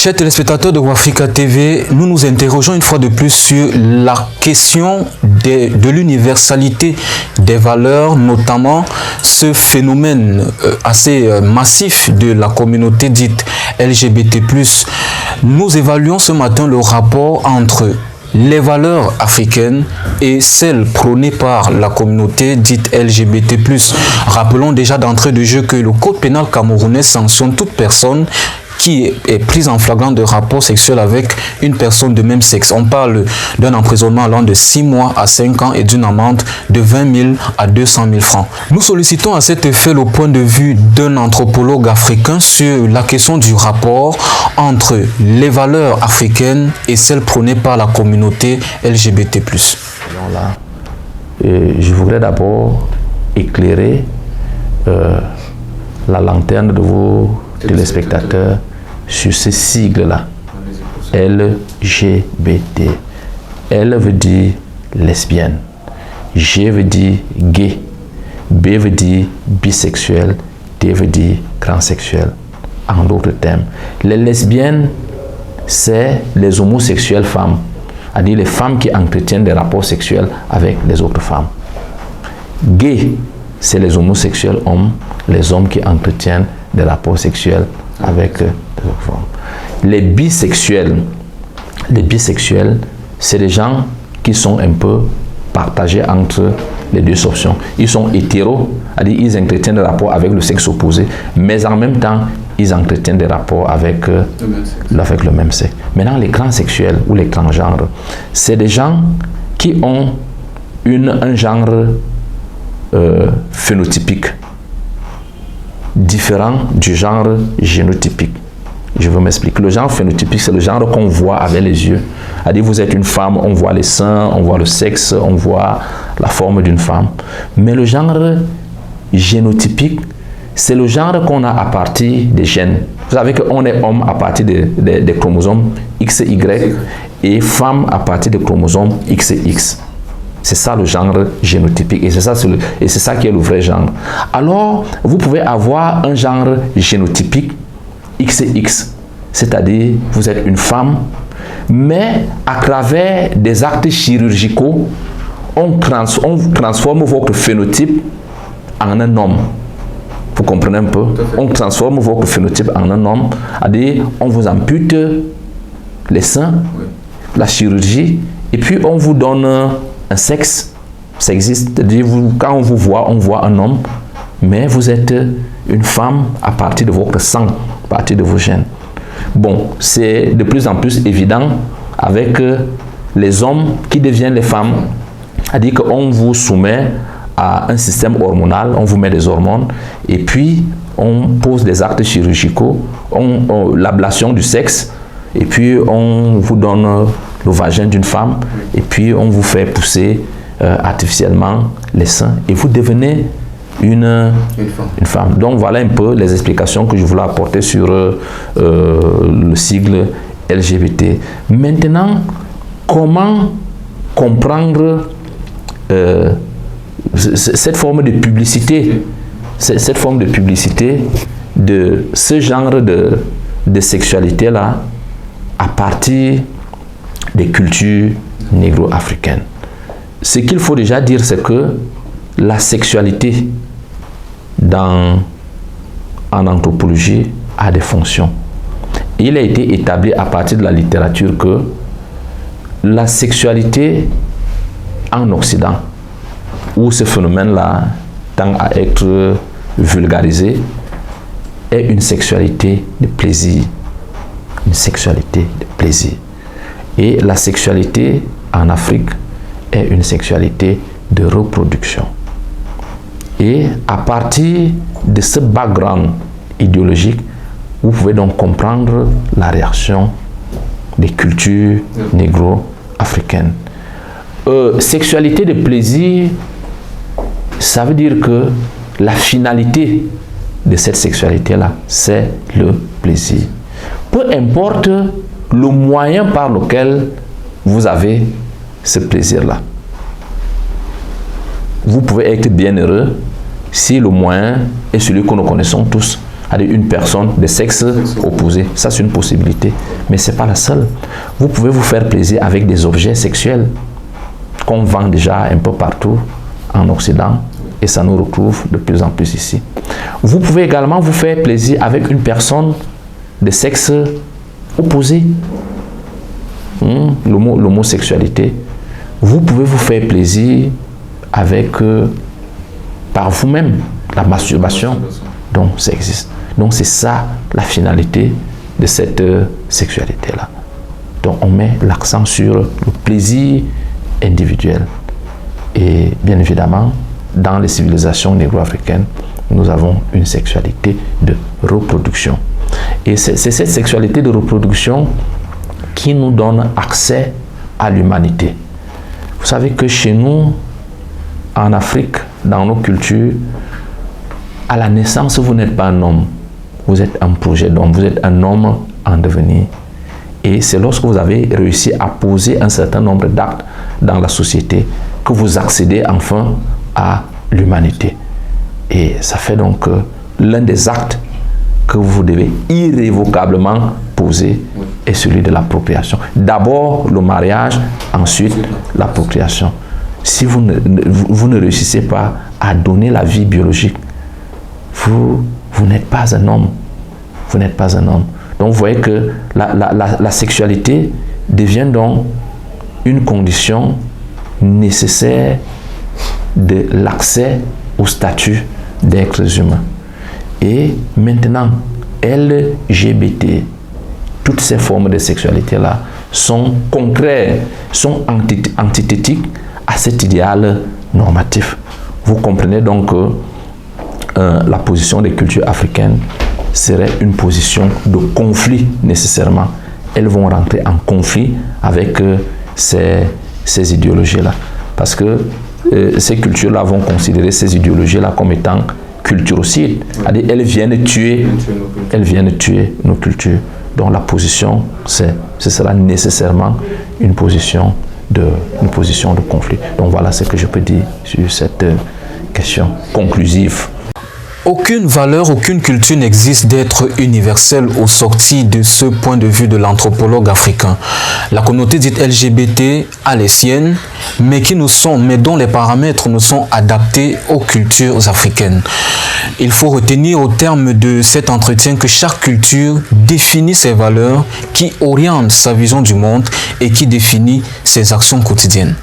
Chers téléspectateurs de Wafrika TV, nous nous interrogeons une fois de plus sur la question de l'universalité des valeurs, notamment ce phénomène assez massif de la communauté dite LGBT+. Nous évaluons ce matin le rapport entre les valeurs africaines et celles prônées par la communauté dite LGBT+. Rappelons déjà d'entrée de jeu que le code pénal camerounais sanctionne toute personne qui est prise en flagrant de rapport sexuel avec une personne de même sexe. On parle d'un emprisonnement allant de 6 mois à 5 ans et d'une amende de 20 000 à 200 000 francs. Nous sollicitons à cet effet le point de vue d'un anthropologue africain sur la question du rapport entre les valeurs africaines et celles prônées par la communauté LGBT+. Là, je voudrais d'abord éclairer la lanterne de vos téléspectateurs sur ces sigles-là. LGBT. L veut dire lesbienne. G veut dire gay. B veut dire bisexuel. D veut dire transsexuel. En d'autres termes, les lesbiennes, c'est les homosexuelles femmes, c'est-à-dire les femmes qui entretiennent des rapports sexuels avec les autres femmes. Gay, c'est les homosexuels hommes, les hommes qui entretiennent des rapports sexuels avec les autres femmes. Les bisexuels, c'est des gens qui sont un peu partagés entre les deux options. Ils sont hétéros, c'est-à-dire ils entretiennent des rapports avec le sexe opposé, mais en même temps, ils entretiennent des rapports avec le même sexe. Maintenant, les transsexuels ou les transgenres, c'est des gens qui ont un genre phénotypique différent du genre génotypique. Je veux m'expliquer. Le genre phénotypique, c'est le genre qu'on voit avec les yeux. C'est-à-dire, vous êtes une femme, on voit les seins, on voit le sexe, on voit la forme d'une femme. Mais le genre génotypique, c'est le genre qu'on a à partir des gènes. Vous savez qu'on est homme à partir des chromosomes X et Y et femme à partir des chromosomes X et X. C'est ça le genre génotypique et c'est ça qui est le vrai genre. Alors, vous pouvez avoir un genre génotypique X et X, c'est-à-dire vous êtes une femme, mais à travers des actes chirurgicaux, on transforme votre phénotype en un homme. Vous comprenez un peu? On transforme votre phénotype en un homme, c'est-à-dire on vous ampute les seins, la chirurgie, et puis on vous donne un sexe. Ça existe, c'est-à-dire quand on vous voit, on voit un homme, mais vous êtes une femme à partir de votre sang, à partir de vos gènes. Bon, c'est de plus en plus évident avec les hommes qui deviennent les femmes, c'est-à-dire qu'on vous soumet à un système hormonal, on vous met des hormones, et puis on pose des actes chirurgicaux, l'ablation du sexe, et puis on vous donne le vagin d'une femme, et puis on vous fait pousser artificiellement les seins, et vous devenez une femme. Donc voilà un peu les explications que je voulais apporter sur le sigle LGBT. Maintenant, comment comprendre cette forme de publicité, de ce genre de sexualité-là à partir des cultures négro-africaines. Ce qu'il faut déjà dire, c'est que la sexualité en anthropologie a des fonctions. Il a été établi à partir de la littérature que la sexualité en Occident, où ce phénomène-là tend à être vulgarisé, est une sexualité de plaisir. Une sexualité de plaisir. Et la sexualité en Afrique est une sexualité de reproduction. Et à partir de ce background idéologique, vous pouvez donc comprendre la réaction des cultures négro-africaines. Sexualité de plaisir, ça veut dire que la finalité de cette sexualité-là, c'est le plaisir. Peu importe le moyen par lequel vous avez ce plaisir-là. Vous pouvez être bien heureux si le moyen est celui que nous connaissons tous, c'est-à-dire une personne de sexe opposé. Ça, c'est une possibilité, mais ce n'est pas la seule. Vous pouvez vous faire plaisir avec des objets sexuels qu'on vend déjà un peu partout en Occident, et ça nous retrouve de plus en plus ici. Vous pouvez également vous faire plaisir avec une personne de sexe opposé. L'homosexualité. Vous pouvez vous faire plaisir avec, par vous-même, la masturbation. Donc, ça existe. Donc, c'est ça la finalité de cette sexualité-là. Donc, on met l'accent sur le plaisir individuel. Et bien évidemment, dans les civilisations négro-africaines, nous avons une sexualité de reproduction. Et c'est cette sexualité de reproduction qui nous donne accès à l'humanité. Vous savez que chez nous, en Afrique, dans nos cultures, à la naissance, vous n'êtes pas un homme. Vous êtes un projet d'homme. Vous êtes un homme en devenir. Et c'est lorsque vous avez réussi à poser un certain nombre d'actes dans la société que vous accédez enfin à l'humanité. Et ça fait donc l'un des actes que vous devez irrévocablement poser est celui de la procréation. D'abord le mariage, ensuite la procréation. Si vous ne réussissez pas à donner la vie biologique, vous n'êtes pas un homme. Vous n'êtes pas un homme. Donc vous voyez que la sexualité devient donc une condition nécessaire de l'accès au statut d'êtres humains. Et maintenant, LGBT, toutes ces formes de sexualité-là sont contraires, sont antithétiques à cet idéal normatif. Vous comprenez donc que la position des cultures africaines serait une position de conflit nécessairement. Elles vont rentrer en conflit avec ces idéologies-là. Parce que ces cultures-là vont considérer ces idéologies-là comme étant culturocides. C'est-à-dire elles viennent tuer nos cultures. Donc la position, ce sera nécessairement une position de conflit. Donc voilà ce que je peux dire sur cette question conclusive. Aucune valeur, aucune culture n'existe d'être universelle au sorti de ce point de vue de l'anthropologue africain. La communauté dite LGBT a les siennes, mais dont les paramètres nous sont adaptés aux cultures africaines. Il faut retenir au terme de cet entretien que chaque culture définit ses valeurs, qui orientent sa vision du monde et qui définit ses actions quotidiennes.